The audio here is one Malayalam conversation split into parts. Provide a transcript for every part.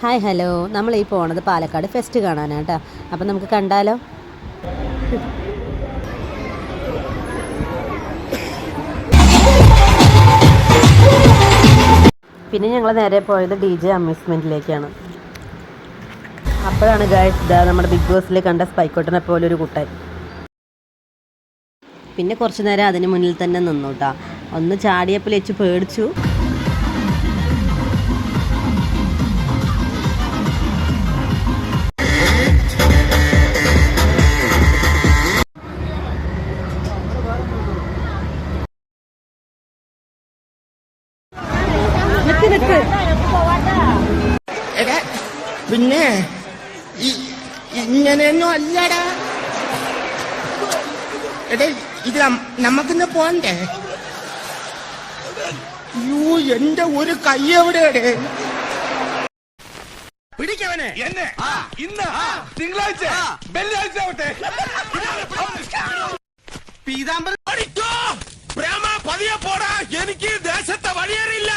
ഹായ് ഹലോ, നമ്മൾ ഈ പോണത് പാലക്കാട് ഫെസ്റ്റ് കാണാനാണ് കേട്ടോ. അപ്പം നമുക്ക് കണ്ടാലോ. പിന്നെ ഞങ്ങൾ നേരെ പോയത് DJ അമ്യൂസ്മെൻറ്റിലേക്കാണ്. അപ്പോഴാണ് ഗൈസ് ഇതാ നമ്മുടെ ബിഗ് ബോസിൽ കണ്ട സ്പൈക്കോട്ടനെ പോലെ ഒരു കുട്ടൻ. പിന്നെ കുറച്ച് നേരം അതിന് മുന്നിൽ തന്നെ നിന്നു കേട്ടോ. ഒന്ന് ചാടിയപ്പോൾ വെച്ച് പേടിച്ചു. പിന്നെ ഇങ്ങനെയൊന്നും അല്ലടാ. എടേ ഇത് നമുക്കിന്ന് പോണ്ടേ? യൂ എന്റെ ഒരു കൈ എവിടെയടേ? പിടിക്കവനെ എന്നെ ഇന്ന് തിങ്കളാഴ്ച വെള്ളിയാഴ്ച ആവട്ടെ. പീതാംബരം പ്രേമ പതിയെ പോടാ, എനിക്ക് ദേശത്തെ വഴിയേറിയില്ല.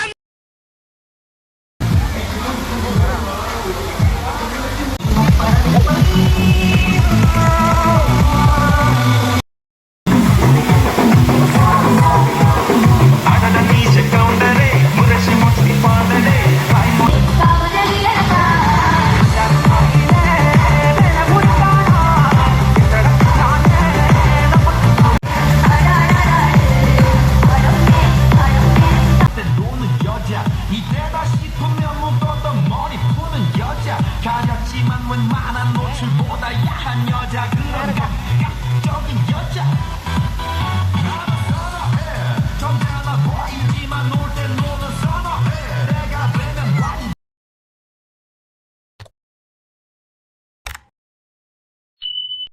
가렸지만 웬만한 노출보다 야한 여자, 그런 감각적인 여자.